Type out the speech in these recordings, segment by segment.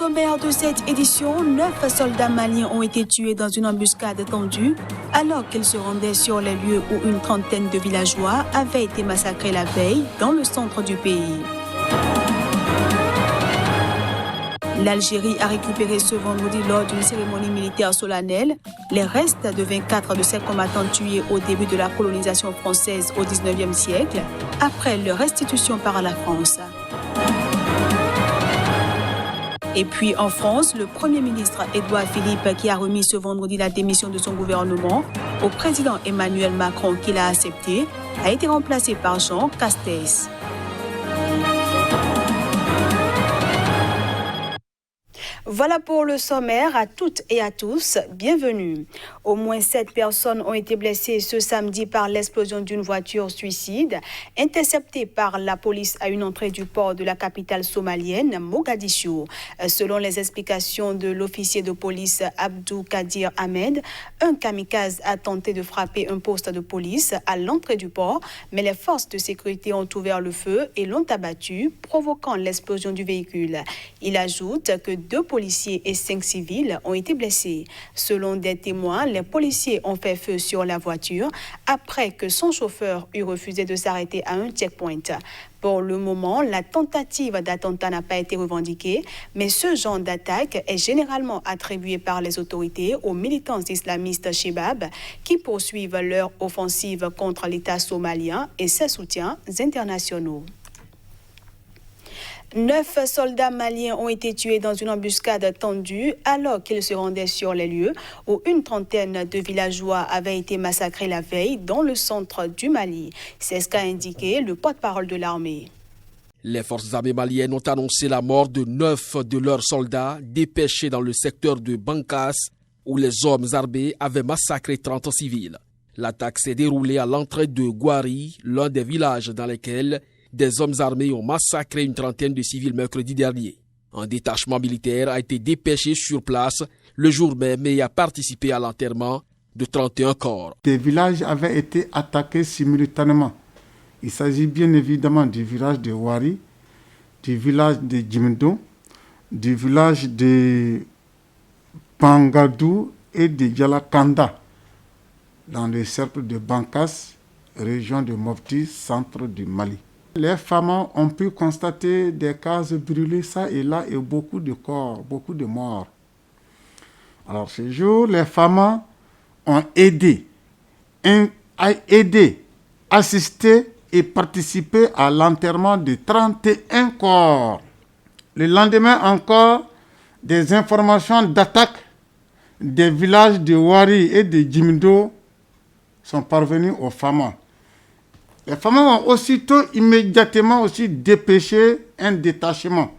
sommaire de cette édition, 9 soldats maliens ont été tués dans une embuscade tendue alors qu'ils se rendaient sur les lieux où une trentaine de villageois avaient été massacrés la veille dans le centre du pays. L'Algérie a récupéré ce vendredi lors d'une cérémonie militaire solennelle les restes de 24 de ses combattants tués au début de la colonisation française au XIXe siècle, après leur restitution par la France. Et puis en France, le Premier ministre Édouard Philippe, qui a remis ce vendredi la démission de son gouvernement au président Emmanuel Macron qui l'a accepté, a été remplacé par Jean Castex. Voilà pour le sommaire. À toutes et à tous, bienvenue. Au moins 7 personnes ont été blessées ce samedi par l'explosion d'une voiture suicide interceptée par la police à une entrée du port de la capitale somalienne, Mogadiscio. Selon les explications de l'officier de police Abdou Kadir Ahmed, un kamikaze a tenté de frapper un poste de police à l'entrée du port, mais les forces de sécurité ont ouvert le feu et l'ont abattu, provoquant l'explosion du véhicule. Il ajoute que 2 policiers et 5 civils ont été blessés. Selon des témoins, les policiers ont fait feu sur la voiture après que son chauffeur eut refusé de s'arrêter à un checkpoint. Pour le moment, la tentative d'attentat n'a pas été revendiquée, mais ce genre d'attaque est généralement attribué par les autorités aux militants islamistes Shebab qui poursuivent leur offensive contre l'État somalien et ses soutiens internationaux. 9 soldats maliens ont été tués dans une embuscade tendue alors qu'ils se rendaient sur les lieux où une trentaine de villageois avaient été massacrés la veille dans le centre du Mali. C'est ce qu'a indiqué le porte-parole de l'armée. Les forces armées maliennes ont annoncé la mort de 9 de leurs soldats dépêchés dans le secteur de Bankas où les hommes armés avaient massacré 30 civils. L'attaque s'est déroulée à l'entrée de Gouari, l'un des villages dans lesquels des hommes armés ont massacré une trentaine de civils mercredi dernier. Un détachement militaire a été dépêché sur place le jour même et a participé à l'enterrement de 31 corps. Des villages avaient été attaqués simultanément. Il s'agit bien évidemment du village de Wari, du village de Djimdo, du village de Pangadou et de Yalakanda, dans le cercle de Bankas, région de Mopti, centre du Mali. Les femmes ont pu constater des cases brûlées ça et là et beaucoup de corps, beaucoup de morts. Alors ce jour, les femmes ont aidé, assisté et participé à l'enterrement de 31 corps. Le lendemain encore, des informations d'attaque des villages de Wari et de Djimdo sont parvenues aux femmes. Les femmes ont aussitôt, immédiatement aussi dépêché un détachement.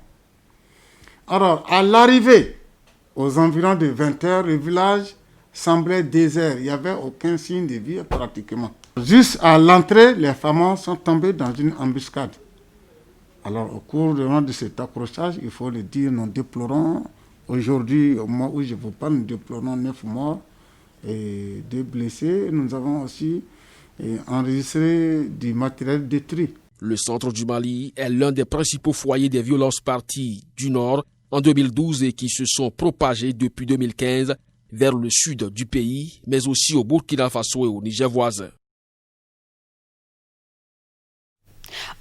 Alors, à l'arrivée, aux environs de 20 heures, le village semblait désert. Il n'y avait aucun signe de vie pratiquement. Juste à l'entrée, les femmes sont tombées dans une embuscade. Alors, au cours de cet accrochage, il faut le dire, nous déplorons, aujourd'hui, au moment où je vous parle, nous déplorons 9 morts et 2 blessés. Nous avons aussi enregistré du matériel détruit. Le centre du Mali est l'un des principaux foyers des violences parties du Nord en 2012 et qui se sont propagées depuis 2015 vers le sud du pays, mais aussi au Burkina Faso et au Niger voisin.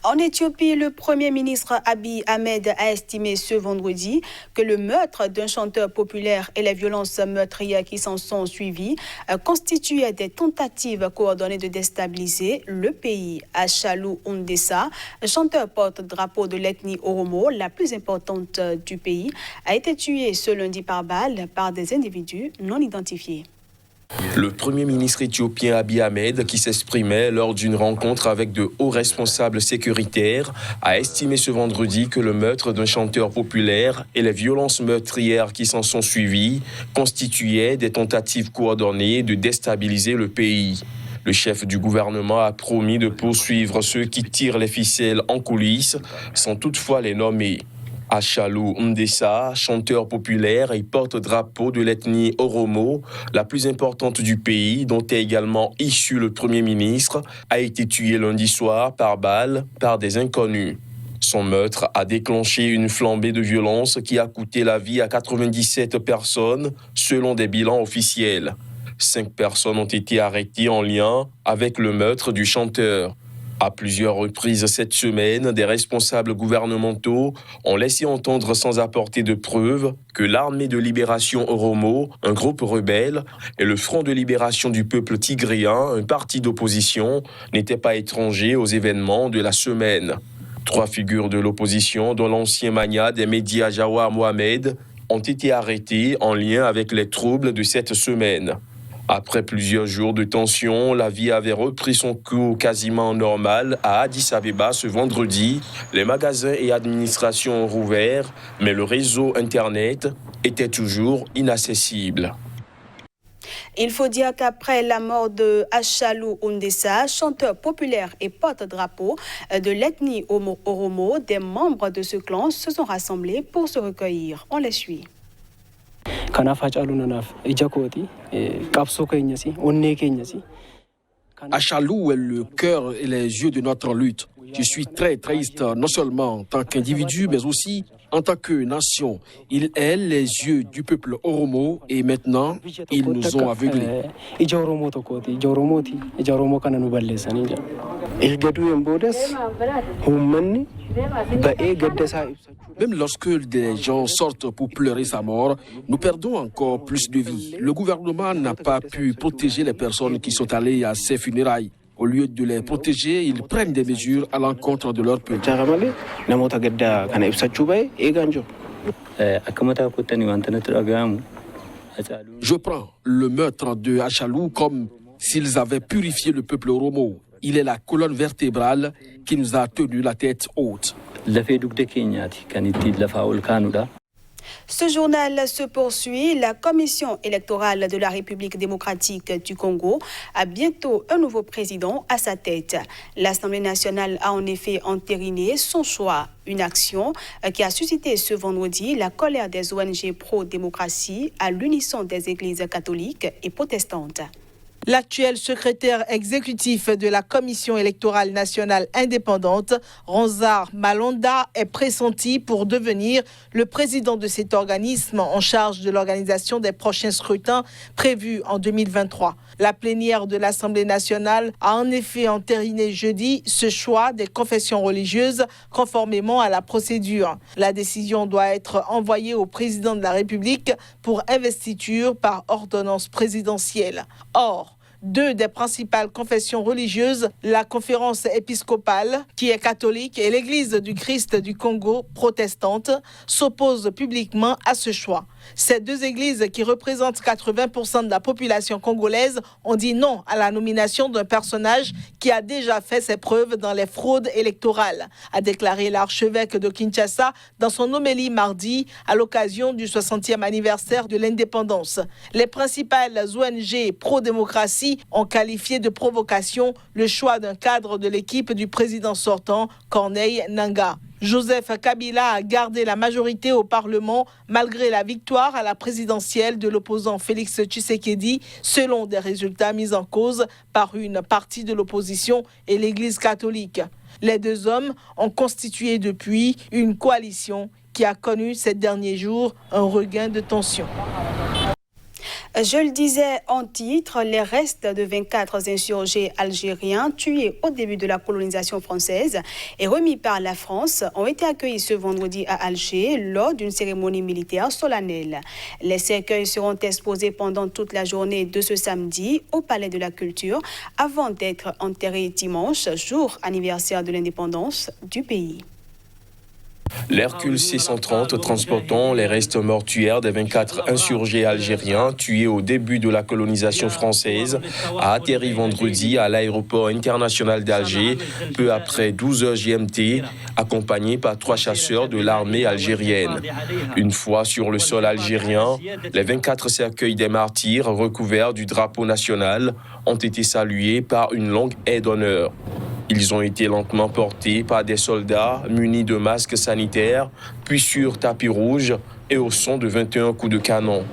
En Éthiopie, le Premier ministre Abiy Ahmed a estimé ce vendredi que le meurtre d'un chanteur populaire et les violences meurtrières qui s'en sont suivies constituaient des tentatives coordonnées de déstabiliser le pays. Achalou Ondessa, chanteur porte-drapeau de l'ethnie Oromo, la plus importante du pays, a été tué ce lundi par balle par des individus non identifiés. Le Premier ministre éthiopien Abiy Ahmed, qui s'exprimait lors d'une rencontre avec de hauts responsables sécuritaires, a estimé ce vendredi que le meurtre d'un chanteur populaire et les violences meurtrières qui s'en sont suivies constituaient des tentatives coordonnées de déstabiliser le pays. Le chef du gouvernement a promis de poursuivre ceux qui tirent les ficelles en coulisses, sans toutefois les nommer. Achalou Ondessa, chanteur populaire et porte-drapeau de l'ethnie Oromo, la plus importante du pays, dont est également issu le Premier ministre, a été tué lundi soir par balle par des inconnus. Son meurtre a déclenché une flambée de violence qui a coûté la vie à 97 personnes, selon des bilans officiels. 5 personnes ont été arrêtées en lien avec le meurtre du chanteur. À plusieurs reprises cette semaine, des responsables gouvernementaux ont laissé entendre sans apporter de preuves que l'Armée de libération Oromo, un groupe rebelle, et le Front de libération du peuple tigréen, un parti d'opposition, n'étaient pas étrangers aux événements de la semaine. 3 figures de l'opposition, dont l'ancien magnat des médias Jawar Mohamed, ont été arrêtés en lien avec les troubles de cette semaine. Après plusieurs jours de tension, la vie avait repris son cours quasiment normal à Addis Abeba ce vendredi. Les magasins et administrations ont rouvert, mais le réseau Internet était toujours inaccessible. Il faut dire qu'après la mort de Achalou Ondessa, chanteur populaire et porte-drapeau de l'ethnie Oromo, des membres de ce clan se sont rassemblés pour se recueillir. On les suit. Achalou est le cœur et les yeux de notre lutte. Je suis très triste, non seulement en tant qu'individu, mais aussi en tant que nation. Il est les yeux du peuple Oromo et maintenant, ils nous ont aveuglés. Même lorsque des gens sortent pour pleurer sa mort, nous perdons encore plus de vies. Le gouvernement n'a pas pu protéger les personnes qui sont allées à ces funérailles. Au lieu de les protéger, ils prennent des mesures à l'encontre de leur peuple. Je prends le meurtre de Achalou comme s'ils avaient purifié le peuple Oromo. Il est la colonne vertébrale qui nous a tenu la tête haute. Ce journal se poursuit. La Commission électorale de la République démocratique du Congo a bientôt un nouveau président à sa tête. L'Assemblée nationale a en effet entériné son choix, une action qui a suscité ce vendredi la colère des ONG pro-démocratie à l'unisson des églises catholiques et protestantes. L'actuel secrétaire exécutif de la Commission électorale nationale indépendante, Ronsard Malonda, est pressenti pour devenir le président de cet organisme en charge de l'organisation des prochains scrutins prévus en 2023. La plénière de l'Assemblée nationale a en effet entériné jeudi ce choix des confessions religieuses conformément à la procédure. La décision doit être envoyée au président de la République pour investiture par ordonnance présidentielle. Or, 2 des principales confessions religieuses, la conférence épiscopale, qui est catholique, et l'Église du Christ du Congo, protestante, s'opposent publiquement à ce choix. Ces 2 églises, qui représentent 80% de la population congolaise, ont dit non à la nomination d'un personnage qui a déjà fait ses preuves dans les fraudes électorales, a déclaré l'archevêque de Kinshasa dans son homélie mardi à l'occasion du 60e anniversaire de l'indépendance. Les principales ONG pro-démocratie ont qualifié de provocation le choix d'un cadre de l'équipe du président sortant, Corneille Nangaa. Joseph Kabila a gardé la majorité au Parlement malgré la victoire à la présidentielle de l'opposant Félix Tshisekedi, selon des résultats mis en cause par une partie de l'opposition et l'Église catholique. Les 2 hommes ont constitué depuis une coalition qui a connu ces derniers jours un regain de tension. Je le disais en titre, les restes de 24 insurgés algériens tués au début de la colonisation française et remis par la France ont été accueillis ce vendredi à Alger lors d'une cérémonie militaire solennelle. Les cercueils seront exposés pendant toute la journée de ce samedi au Palais de la Culture avant d'être enterrés dimanche, jour anniversaire de l'indépendance du pays. L'Hercule C-130 transportant les restes mortuaires des 24 insurgés algériens tués au début de la colonisation française a atterri vendredi à l'aéroport international d'Alger, peu après 12 heures GMT, accompagné par 3 chasseurs de l'armée algérienne. Une fois sur le sol algérien, les 24 cercueils des martyrs recouverts du drapeau national ont été salués par une longue haie d'honneur. Ils ont été lentement portés par des soldats munis de masques sanitaires, puis sur tapis rouge et au son de 21 coups de canon.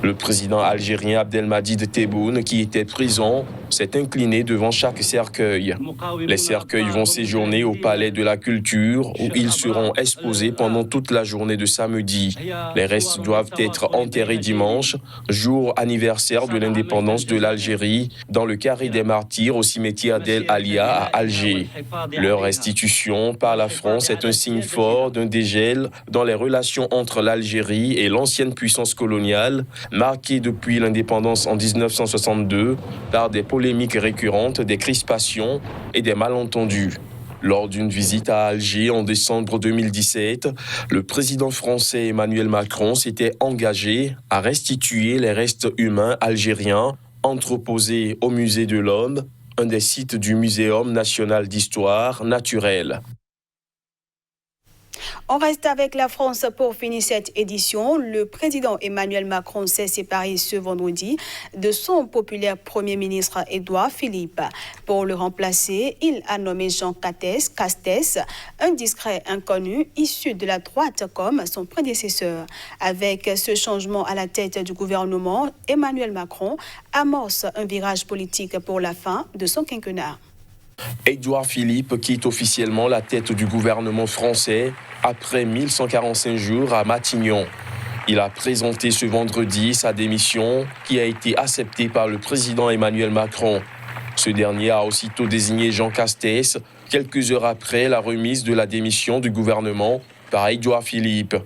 Le président algérien Abdelmadjid Tebboune, qui était présent, s'est incliné devant chaque cercueil. Les cercueils vont séjourner au Palais de la Culture où ils seront exposés pendant toute la journée de samedi. Les restes doivent être enterrés dimanche, jour anniversaire de l'indépendance de l'Algérie, dans le carré des martyrs au cimetière d'El Alia à Alger. Leur restitution par la France est un signe fort d'un dégel dans les relations entre l'Algérie et l'ancienne puissance coloniale, marquée depuis l'indépendance en 1962 par des polémiques récurrentes, des crispations et des malentendus. Lors d'une visite à Alger en décembre 2017, le président français Emmanuel Macron s'était engagé à restituer les restes humains algériens entreposés au Musée de l'Homme, un des sites du Muséum national d'histoire naturelle. On reste avec la France pour finir cette édition. Le président Emmanuel Macron s'est séparé ce vendredi de son populaire Premier ministre Édouard Philippe. Pour le remplacer, il a nommé Jean Castex, un discret inconnu issu de la droite comme son prédécesseur. Avec ce changement à la tête du gouvernement, Emmanuel Macron amorce un virage politique pour la fin de son quinquennat. Édouard Philippe quitte officiellement la tête du gouvernement français après 1145 jours à Matignon. Il a présenté ce vendredi sa démission qui a été acceptée par le président Emmanuel Macron. Ce dernier a aussitôt désigné Jean Castex quelques heures après la remise de la démission du gouvernement par Édouard Philippe.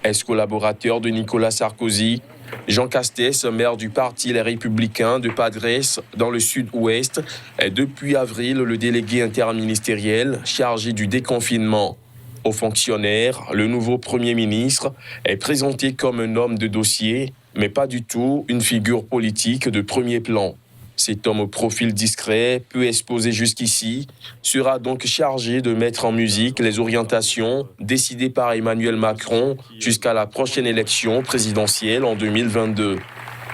Ex-collaborateur de Nicolas Sarkozy, Jean Castex, maire du parti Les Républicains de Padres dans le sud-ouest, est depuis avril le délégué interministériel chargé du déconfinement. Aux fonctionnaires, le nouveau Premier ministre est présenté comme un homme de dossier, mais pas du tout une figure politique de premier plan. Cet homme au profil discret, peu exposé jusqu'ici, sera donc chargé de mettre en musique les orientations décidées par Emmanuel Macron jusqu'à la prochaine élection présidentielle en 2022.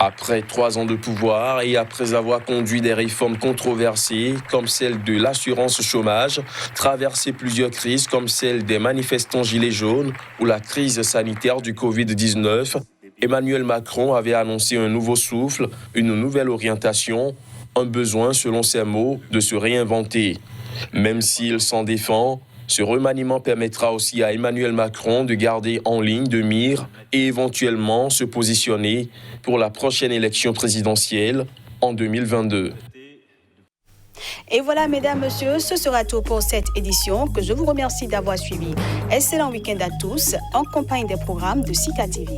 Après 3 ans de pouvoir et après avoir conduit des réformes controversées comme celle de l'assurance chômage, traversé plusieurs crises comme celle des manifestants gilets jaunes ou la crise sanitaire du Covid-19, Emmanuel Macron avait annoncé un nouveau souffle, une nouvelle orientation, un besoin, selon ses mots, de se réinventer. Même s'il s'en défend, ce remaniement permettra aussi à Emmanuel Macron de garder en ligne de mire et éventuellement se positionner pour la prochaine élection présidentielle en 2022. Et voilà, mesdames, messieurs, ce sera tout pour cette édition que je vous remercie d'avoir suivi. Excellent week-end à tous en compagnie des programmes de Sika TV.